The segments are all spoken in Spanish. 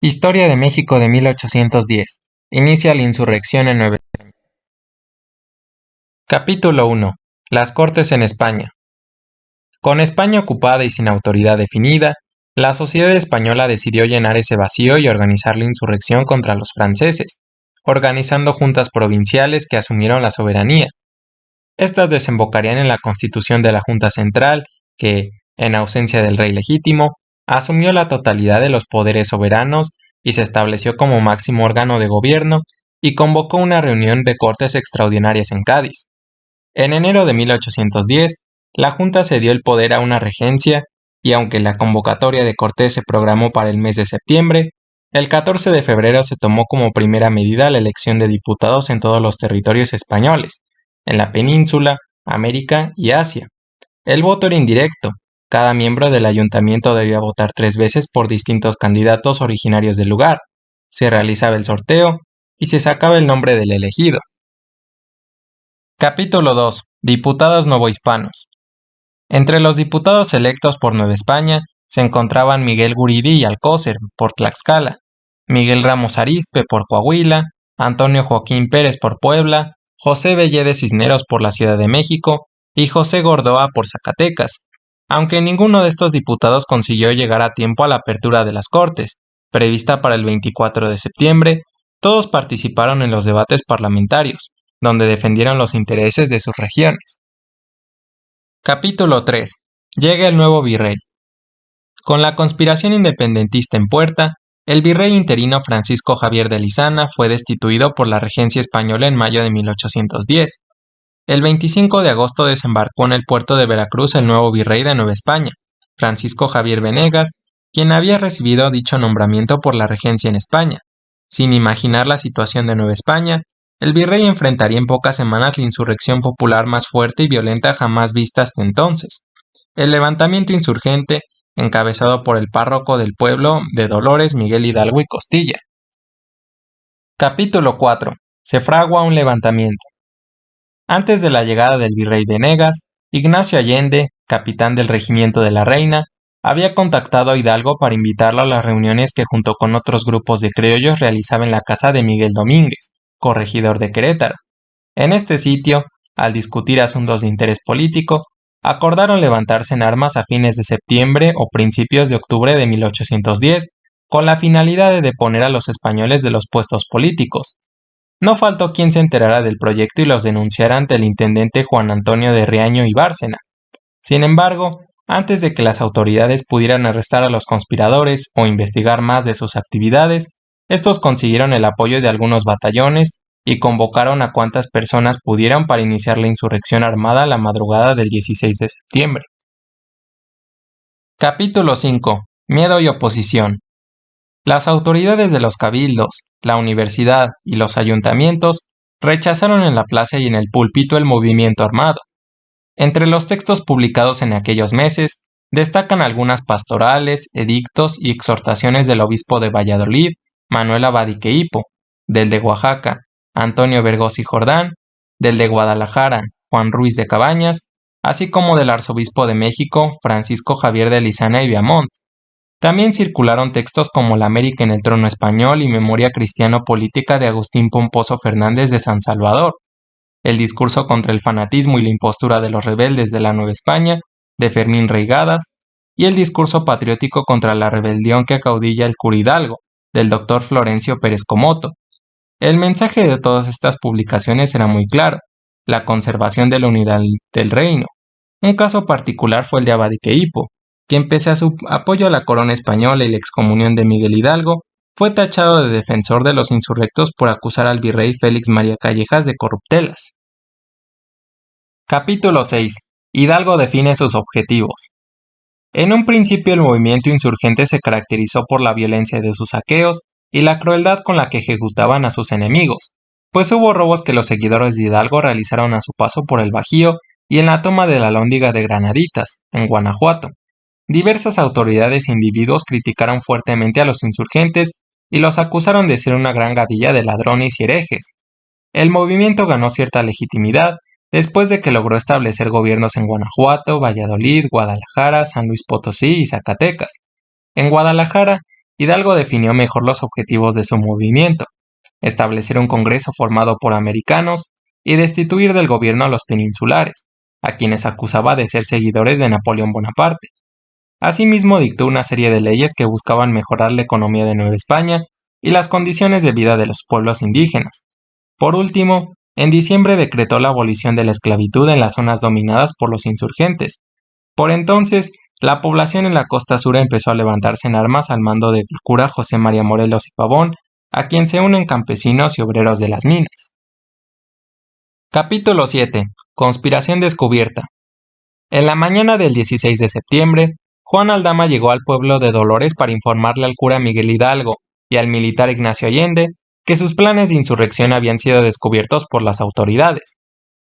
Historia de México de 1810. Inicia la insurrección en Nueva España. Capítulo 1. Las Cortes en España. Con España ocupada y sin autoridad definida, la sociedad española decidió llenar ese vacío y organizar la insurrección contra los franceses, organizando juntas provinciales que asumieron la soberanía. Estas desembocarían en la constitución de la Junta Central, que, en ausencia del rey legítimo, asumió la totalidad de los poderes soberanos y se estableció como máximo órgano de gobierno y convocó una reunión de Cortes extraordinarias en Cádiz. En enero de 1810, la Junta cedió el poder a una regencia y aunque la convocatoria de Cortes se programó para el mes de septiembre, el 14 de febrero se tomó como primera medida la elección de diputados en todos los territorios españoles, en la península, América y Asia. El voto era indirecto. Cada miembro del ayuntamiento debía votar 3 veces por distintos candidatos originarios del lugar. Se realizaba el sorteo y se sacaba el nombre del elegido. Capítulo 2. Diputados novohispanos. Entre los diputados electos por Nueva España se encontraban Miguel Guridi y Alcócer por Tlaxcala, Miguel Ramos Arizpe por Coahuila, Antonio Joaquín Pérez por Puebla, José Bellé de Cisneros por la Ciudad de México y José Gordoa por Zacatecas, aunque ninguno de estos diputados consiguió llegar a tiempo a la apertura de las Cortes, prevista para el 24 de septiembre. Todos participaron en los debates parlamentarios, donde defendieron los intereses de sus regiones. Capítulo 3. Llega el nuevo virrey. Con la conspiración independentista en puerta, el virrey interino Francisco Javier de Lizana fue destituido por la regencia española en mayo de 1810. El 25 de agosto desembarcó en el puerto de Veracruz el nuevo virrey de Nueva España, Francisco Javier Venegas, quien había recibido dicho nombramiento por la regencia en España. Sin imaginar la situación de Nueva España, el virrey enfrentaría en pocas semanas la insurrección popular más fuerte y violenta jamás vista hasta entonces. El levantamiento insurgente, encabezado por el párroco del pueblo de Dolores, Miguel Hidalgo y Costilla. Capítulo 4. Se fragua un levantamiento. Antes de la llegada del virrey Venegas, Ignacio Allende, capitán del regimiento de la Reina, había contactado a Hidalgo para invitarlo a las reuniones que junto con otros grupos de criollos realizaba en la casa de Miguel Domínguez, corregidor de Querétaro. En este sitio, al discutir asuntos de interés político, acordaron levantarse en armas a fines de septiembre o principios de octubre de 1810, con la finalidad de deponer a los españoles de los puestos políticos. No faltó quien se enterara del proyecto y los denunciara ante el intendente Juan Antonio de Riaño y Bárcena. Sin embargo, antes de que las autoridades pudieran arrestar a los conspiradores o investigar más de sus actividades, estos consiguieron el apoyo de algunos batallones y convocaron a cuantas personas pudieran para iniciar la insurrección armada la madrugada del 16 de septiembre. Capítulo 5. Miedo y oposición. Las autoridades de los cabildos, la universidad y los ayuntamientos rechazaron en la plaza y en el púlpito el movimiento armado. Entre los textos publicados en aquellos meses destacan algunas pastorales, edictos y exhortaciones del obispo de Valladolid, Manuel Abadique Hipo, del de Oaxaca, Antonio Vergós y Jordán, del de Guadalajara, Juan Ruiz de Cabañas, así como del arzobispo de México, Francisco Javier de Lizana y Viamont. También circularon textos como La América en el trono español y Memoria cristiano-política de Agustín Pomposo Fernández de San Salvador, El discurso contra el fanatismo y la impostura de los rebeldes de la Nueva España, de Fermín Reigadas, y El discurso patriótico contra la rebelión que acaudilla el cura Hidalgo, del doctor Florencio Pérez Comoto. El mensaje de todas estas publicaciones era muy claro: la conservación de la unidad del reino. Un caso particular fue el de Abadique Hipo, quien pese a su apoyo a la corona española y la excomunión de Miguel Hidalgo, fue tachado de defensor de los insurrectos por acusar al virrey Félix María Callejas de corruptelas. Capítulo 6. Hidalgo define sus objetivos. En un principio el movimiento insurgente se caracterizó por la violencia de sus saqueos y la crueldad con la que ejecutaban a sus enemigos, pues hubo robos que los seguidores de Hidalgo realizaron a su paso por el Bajío y en la toma de la Alhóndiga de Granaditas, en Guanajuato. Diversas autoridades e individuos criticaron fuertemente a los insurgentes y los acusaron de ser una gran gavilla de ladrones y herejes. El movimiento ganó cierta legitimidad después de que logró establecer gobiernos en Guanajuato, Valladolid, Guadalajara, San Luis Potosí y Zacatecas. En Guadalajara, Hidalgo definió mejor los objetivos de su movimiento: establecer un congreso formado por americanos y destituir del gobierno a los peninsulares, a quienes acusaba de ser seguidores de Napoleón Bonaparte. Asimismo, dictó una serie de leyes que buscaban mejorar la economía de Nueva España y las condiciones de vida de los pueblos indígenas. Por último, en diciembre decretó la abolición de la esclavitud en las zonas dominadas por los insurgentes. Por entonces, la población en la costa sur empezó a levantarse en armas al mando del cura José María Morelos y Pavón, a quien se unen campesinos y obreros de las minas. Capítulo 7. Conspiración descubierta. En la mañana del 16 de septiembre, Juan Aldama llegó al pueblo de Dolores para informarle al cura Miguel Hidalgo y al militar Ignacio Allende que sus planes de insurrección habían sido descubiertos por las autoridades.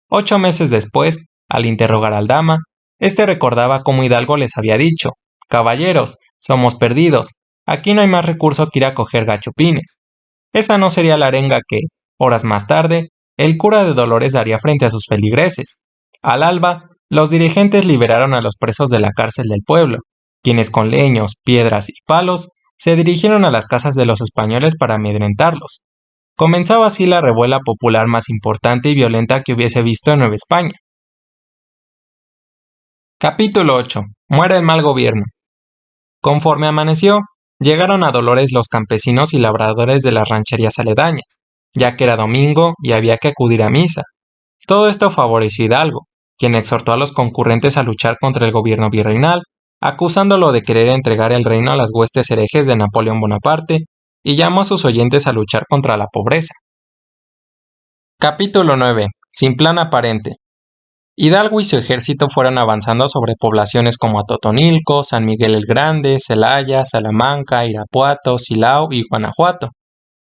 8 meses después, al interrogar a Aldama, este recordaba cómo Hidalgo les había dicho: «Caballeros, somos perdidos, aquí no hay más recurso que ir a coger gachupines». Esa no sería la arenga que, horas más tarde, el cura de Dolores daría frente a sus feligreses. Al alba, los dirigentes liberaron a los presos de la cárcel del pueblo, quienes con leños, piedras y palos se dirigieron a las casas de los españoles para amedrentarlos. Comenzaba así la revuelta popular más importante y violenta que hubiese visto en Nueva España. Capítulo 8. Muere el mal gobierno. Conforme amaneció, llegaron a Dolores los campesinos y labradores de las rancherías aledañas, ya que era domingo y había que acudir a misa. Todo esto favoreció a Hidalgo, quien exhortó a los concurrentes a luchar contra el gobierno virreinal, acusándolo de querer entregar el reino a las huestes herejes de Napoleón Bonaparte, y llamó a sus oyentes a luchar contra la pobreza. Capítulo 9. Sin plan aparente. Hidalgo y su ejército fueron avanzando sobre poblaciones como Atotonilco, San Miguel el Grande, Celaya, Salamanca, Irapuato, Silao y Guanajuato.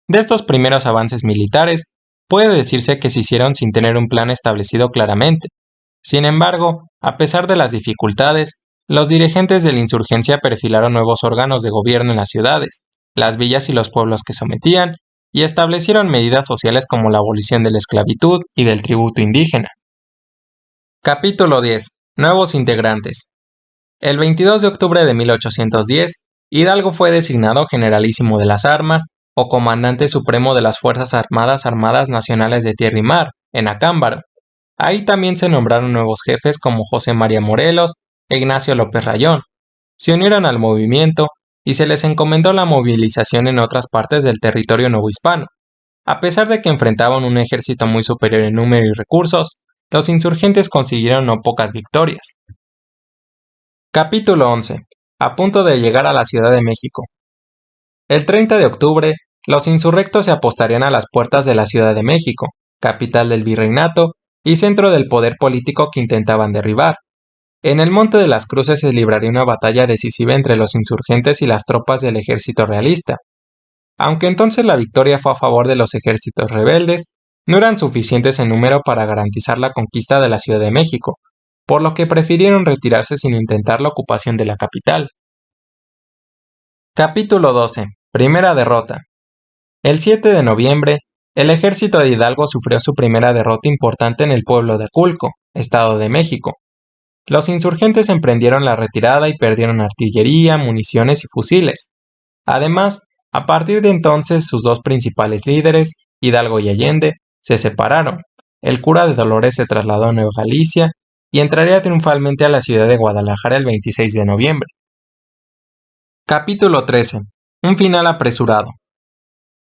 De estos primeros avances militares, puede decirse que se hicieron sin tener un plan establecido claramente. Sin embargo, a pesar de las dificultades, los dirigentes de la insurgencia perfilaron nuevos órganos de gobierno en las ciudades, las villas y los pueblos que sometían, y establecieron medidas sociales como la abolición de la esclavitud y del tributo indígena. Capítulo 10. Nuevos integrantes. El 22 de octubre de 1810, Hidalgo fue designado generalísimo de las armas o comandante supremo de las Fuerzas Armadas Nacionales de Tierra y Mar, en Acámbaro. Ahí también se nombraron nuevos jefes como José María Morelos e Ignacio López Rayón. Se unieron al movimiento y se les encomendó la movilización en otras partes del territorio novohispano. A pesar de que enfrentaban un ejército muy superior en número y recursos, los insurgentes consiguieron no pocas victorias. Capítulo 11. A punto de llegar a la Ciudad de México. El 30 de octubre, los insurrectos se apostarían a las puertas de la Ciudad de México, capital del virreinato y centro del poder político que intentaban derribar. En el Monte de las Cruces se libraría una batalla decisiva entre los insurgentes y las tropas del ejército realista. Aunque entonces la victoria fue a favor de los ejércitos rebeldes, no eran suficientes en número para garantizar la conquista de la Ciudad de México, por lo que prefirieron retirarse sin intentar la ocupación de la capital. Capítulo 12. Primera derrota. El 7 de noviembre, el ejército de Hidalgo sufrió su primera derrota importante en el pueblo de Aculco, Estado de México. Los insurgentes emprendieron la retirada y perdieron artillería, municiones y fusiles. Además, a partir de entonces sus dos principales líderes, Hidalgo y Allende, se separaron. El cura de Dolores se trasladó a Nueva Galicia y entraría triunfalmente a la ciudad de Guadalajara el 26 de noviembre. Capítulo 13. Un final apresurado.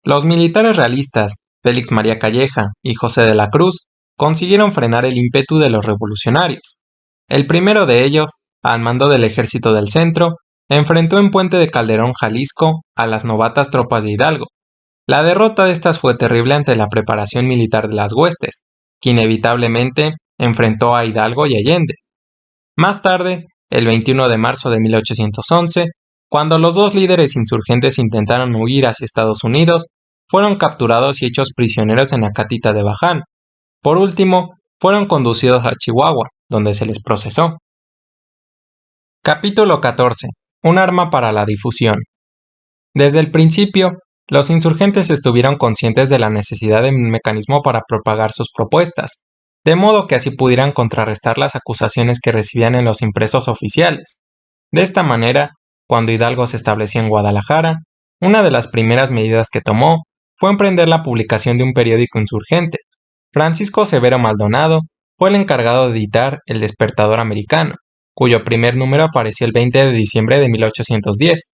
Los militares realistas, Félix María Calleja y José de la Cruz, consiguieron frenar el ímpetu de los revolucionarios. El primero de ellos, al mando del Ejército del Centro, enfrentó en Puente de Calderón, Jalisco, a las novatas tropas de Hidalgo. La derrota de estas fue terrible ante la preparación militar de las huestes, que inevitablemente enfrentó a Hidalgo y Allende. Más tarde, el 21 de marzo de 1811, cuando los dos líderes insurgentes intentaron huir hacia Estados Unidos, fueron capturados y hechos prisioneros en Acatita de Baján. Por último, fueron conducidos a Chihuahua, donde se les procesó. Capítulo 14. Un arma para la difusión. Desde el principio, los insurgentes estuvieron conscientes de la necesidad de un mecanismo para propagar sus propuestas, de modo que así pudieran contrarrestar las acusaciones que recibían en los impresos oficiales. De esta manera, cuando Hidalgo se estableció en Guadalajara, Una de las primeras medidas que tomó fue emprender la publicación de un periódico insurgente. Francisco Severo Maldonado fue el encargado de editar El Despertador Americano, cuyo primer número apareció el 20 de diciembre de 1810.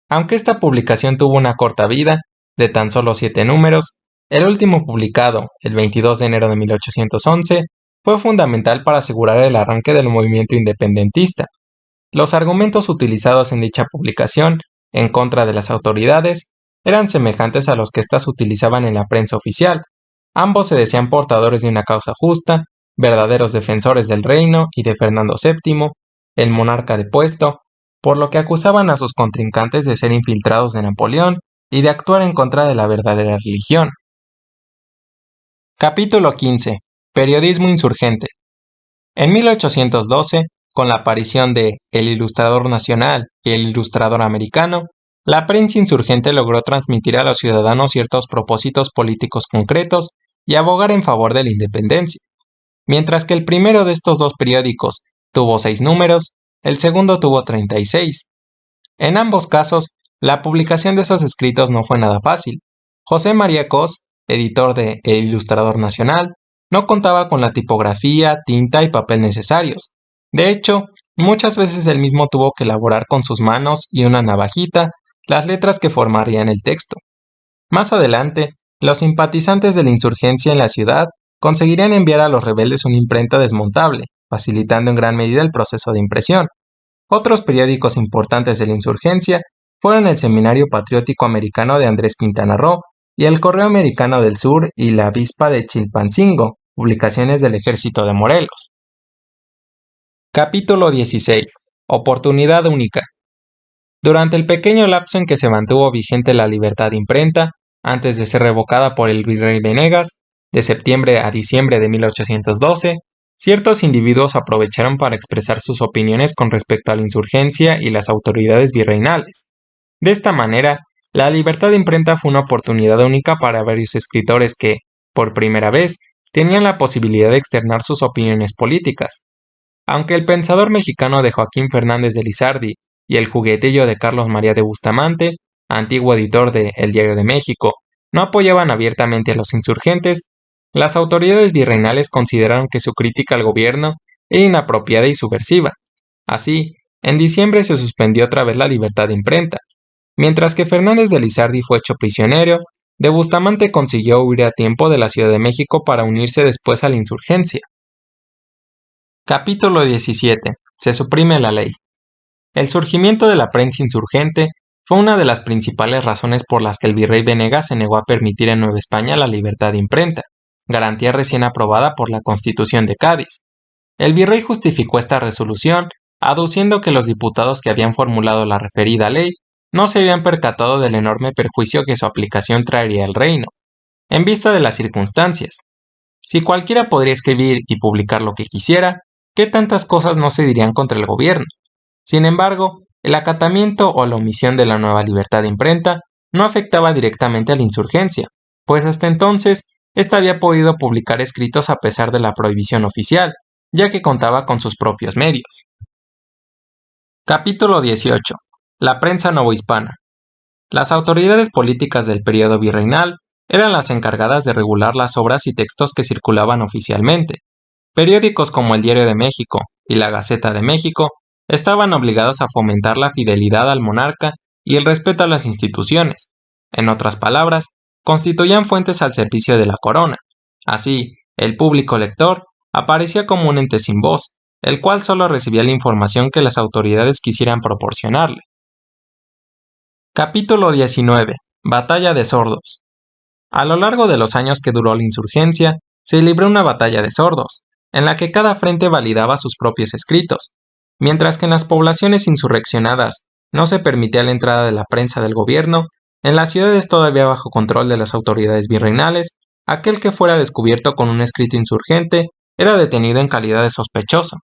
Aunque esta publicación tuvo una corta vida, de tan solo 7 números, el último publicado, el 22 de enero de 1811, fue fundamental para asegurar el arranque del movimiento independentista. Los argumentos utilizados en dicha publicación en contra de las autoridades eran semejantes a los que éstas utilizaban en la prensa oficial. Ambos se decían portadores de una causa justa, verdaderos defensores del reino y de Fernando VII, el monarca depuesto, por lo que acusaban a sus contrincantes de ser infiltrados de Napoleón y de actuar en contra de la verdadera religión. Capítulo 15. Periodismo insurgente. En 1812, con la aparición de El Ilustrador Nacional y El Ilustrador Americano, la prensa insurgente logró transmitir a los ciudadanos ciertos propósitos políticos concretos y abogar en favor de la independencia. Mientras que el primero de estos dos periódicos tuvo 6 números, el segundo tuvo 36. En ambos casos, la publicación de esos escritos no fue nada fácil. José María Cos, editor de El Ilustrador Nacional, no contaba con la tipografía, tinta y papel necesarios. De hecho, muchas veces él mismo tuvo que elaborar con sus manos y una navajita las letras que formarían el texto. Más adelante, los simpatizantes de la insurgencia en la ciudad conseguirían enviar a los rebeldes una imprenta desmontable, facilitando en gran medida el proceso de impresión. Otros periódicos importantes de la insurgencia fueron el Seminario Patriótico Americano de Andrés Quintana Roo y el Correo Americano del Sur y la Avispa de Chilpancingo, publicaciones del Ejército de Morelos. Capítulo 16. Oportunidad única. Durante el pequeño lapso en que se mantuvo vigente la libertad de imprenta, antes de ser revocada por el virrey Venegas, de septiembre a diciembre de 1812, ciertos individuos aprovecharon para expresar sus opiniones con respecto a la insurgencia y las autoridades virreinales. De esta manera, la libertad de imprenta fue una oportunidad única para varios escritores que, por primera vez, tenían la posibilidad de externar sus opiniones políticas. Aunque el pensador mexicano de Joaquín Fernández de Lizardi y el juguetillo de Carlos María de Bustamante, antiguo editor de El Diario de México, no apoyaban abiertamente a los insurgentes, las autoridades virreinales consideraron que su crítica al gobierno era inapropiada y subversiva. Así, en diciembre se suspendió otra vez la libertad de imprenta. Mientras que Fernández de Lizardi fue hecho prisionero, de Bustamante consiguió huir a tiempo de la Ciudad de México para unirse después a la insurgencia. Capítulo 17. Se suprime la ley. El surgimiento de la prensa insurgente fue una de las principales razones por las que el virrey Venegas se negó a permitir en Nueva España la libertad de imprenta, garantía recién aprobada por la Constitución de Cádiz. El virrey justificó esta resolución aduciendo que los diputados que habían formulado la referida ley no se habían percatado del enorme perjuicio que su aplicación traería al reino. En vista de las circunstancias, si cualquiera podría escribir y publicar lo que quisiera, ¿qué tantas cosas no se dirían contra el gobierno? Sin embargo, el acatamiento o la omisión de la nueva libertad de imprenta no afectaba directamente a la insurgencia, pues hasta entonces ésta había podido publicar escritos a pesar de la prohibición oficial, ya que contaba con sus propios medios. Capítulo 18. La prensa novohispana. Las autoridades políticas del periodo virreinal eran las encargadas de regular las obras y textos que circulaban oficialmente. Periódicos como el Diario de México y la Gaceta de México estaban obligados a fomentar la fidelidad al monarca y el respeto a las instituciones. En otras palabras, constituían fuentes al servicio de la corona. Así, el público lector aparecía como un ente sin voz, el cual solo recibía la información que las autoridades quisieran proporcionarle. Capítulo 19. Batalla de sordos. A lo largo de los años que duró la insurgencia, se libró una batalla de sordos, en la que cada frente validaba sus propios escritos. Mientras que en las poblaciones insurreccionadas no se permitía la entrada de la prensa del gobierno, en las ciudades todavía bajo control de las autoridades virreinales, aquel que fuera descubierto con un escrito insurgente era detenido en calidad de sospechoso.